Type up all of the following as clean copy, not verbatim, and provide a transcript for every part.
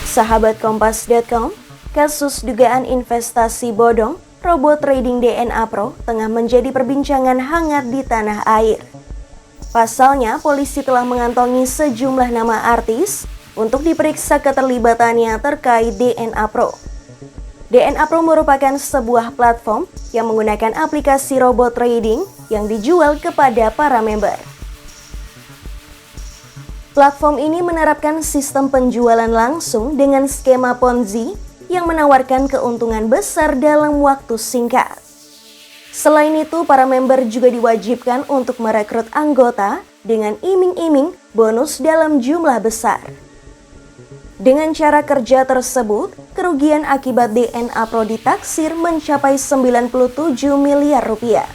Sahabat Kompas.com, kasus dugaan investasi bodong robot trading DNA Pro tengah menjadi perbincangan hangat di tanah air. Pasalnya, polisi telah mengantongi sejumlah nama artis untuk diperiksa keterlibatannya terkait DNA Pro. DNA Pro merupakan sebuah platform yang menggunakan aplikasi robot trading yang dijual kepada para member. Platform ini menerapkan sistem penjualan langsung dengan skema Ponzi yang menawarkan keuntungan besar dalam waktu singkat. Selain itu, para member juga diwajibkan untuk merekrut anggota dengan iming-iming bonus dalam jumlah besar. Dengan cara kerja tersebut, kerugian akibat DNA Pro ditaksir mencapai 97 miliar rupiah.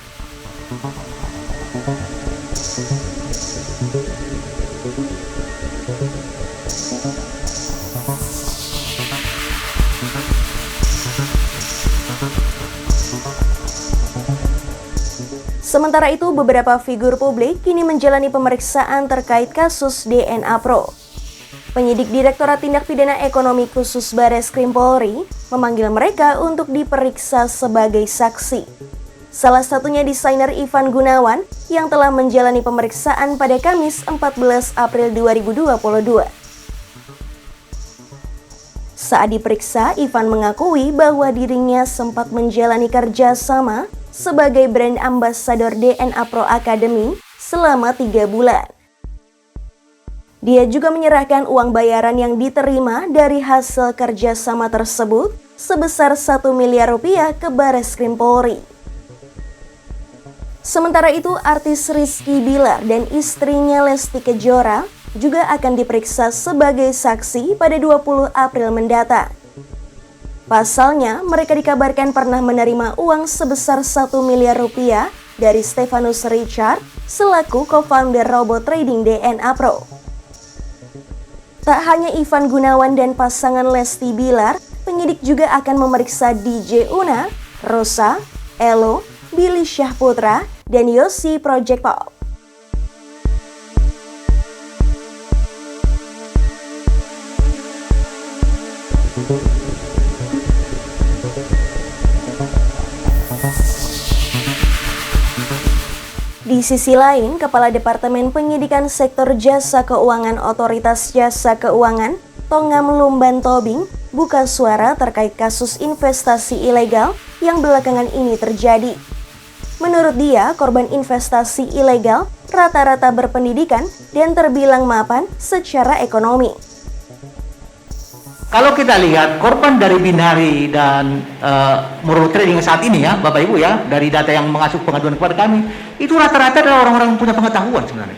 Sementara itu, beberapa figur publik kini menjalani pemeriksaan terkait kasus DNA Pro. Penyidik Direktorat Tindak Pidana Ekonomi Khusus Bareskrim Polri memanggil mereka untuk diperiksa sebagai saksi. Salah satunya desainer Ivan Gunawan yang telah menjalani pemeriksaan pada Kamis 14 April 2022. Saat diperiksa, Ivan mengakui bahwa dirinya sempat menjalani kerjasama sebagai brand ambassador DNA Pro Academy selama 3 bulan. Dia juga menyerahkan uang bayaran yang diterima dari hasil kerjasama tersebut sebesar 1 miliar rupiah ke Bareskrim Polri. Sementara itu, artis Rizky Bilar dan istrinya Lesti Kejora juga akan diperiksa sebagai saksi pada 20 April mendatang. Pasalnya, mereka dikabarkan pernah menerima uang sebesar 1 miliar rupiah dari Stefanus Richard selaku co-founder robot trading DNA Pro. Tak hanya Ivan Gunawan dan pasangan Lesti Bilar, penyidik juga akan memeriksa DJ Una, Rosa, Elo, Billy Syahputra, dan Yosi Project Pop. Di sisi lain, Kepala Departemen Penyidikan Sektor Jasa Keuangan Otoritas Jasa Keuangan, Tongam Lumban Tobing, buka suara terkait kasus investasi ilegal yang belakangan ini terjadi. Menurut dia, korban investasi ilegal rata-rata berpendidikan dan terbilang mapan secara ekonomi. Kalau kita lihat korban dari Binari dan Moro Trading saat ini ya, Bapak Ibu ya, dari data yang mengasuh pengaduan kepada kami, itu rata-rata adalah orang-orang yang punya pengetahuan sebenarnya.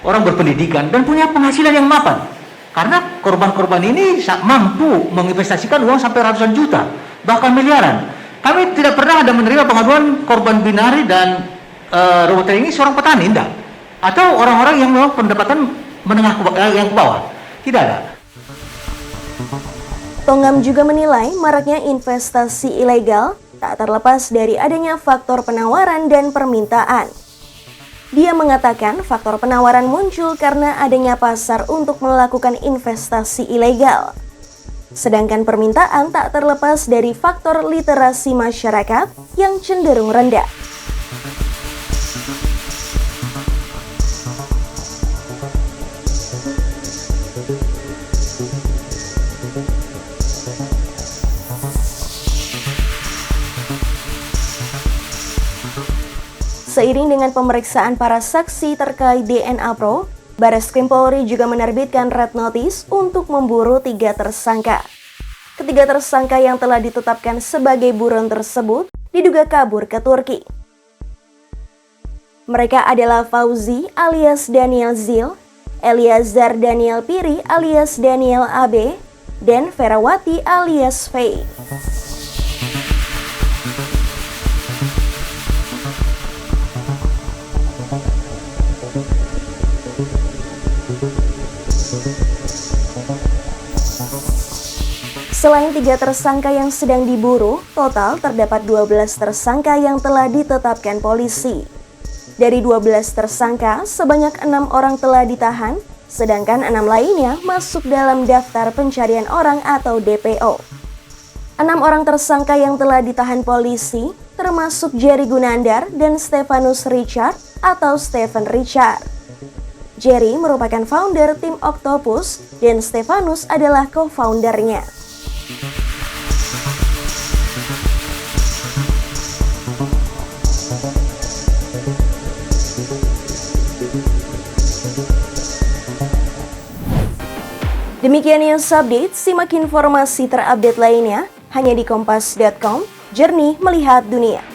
Orang berpendidikan dan punya penghasilan yang mapan. Karena korban-korban ini mampu menginvestasikan uang sampai ratusan juta, bahkan miliaran. Kami tidak pernah ada menerima pengaduan korban Binari dan Moro Trading ini seorang petani, enggak. Atau orang-orang yang memang pendapatan menengah yang ke bawah. Tidak ada. Tongam juga menilai maraknya investasi ilegal tak terlepas dari adanya faktor penawaran dan permintaan. Dia mengatakan faktor penawaran muncul karena adanya pasar untuk melakukan investasi ilegal. Sedangkan permintaan tak terlepas dari faktor literasi masyarakat yang cenderung rendah. Seiring dengan pemeriksaan para saksi terkait DNA Pro, Bareskrim Polri juga menerbitkan red notice untuk memburu 3 tersangka. Ketiga tersangka yang telah ditetapkan sebagai buron tersebut diduga kabur ke Turki. Mereka adalah Fauzi alias Daniel Zil, Eliazar Daniel Piri alias Daniel AB, dan Ferawati alias Faye. Selain 3 tersangka yang sedang diburu, total terdapat 12 tersangka yang telah ditetapkan polisi. Dari 12 tersangka, sebanyak 6 orang telah ditahan, sedangkan 6 lainnya masuk dalam daftar pencarian orang atau DPO. 6 orang tersangka yang telah ditahan polisi termasuk Jerry Gunandar dan Stefanus Richard atau Stephen Richard. Jerry merupakan founder tim Octopus dan Stefanus adalah co-foundernya. Demikian news update, simak informasi terupdate lainnya hanya di kompas.com, jernih melihat dunia.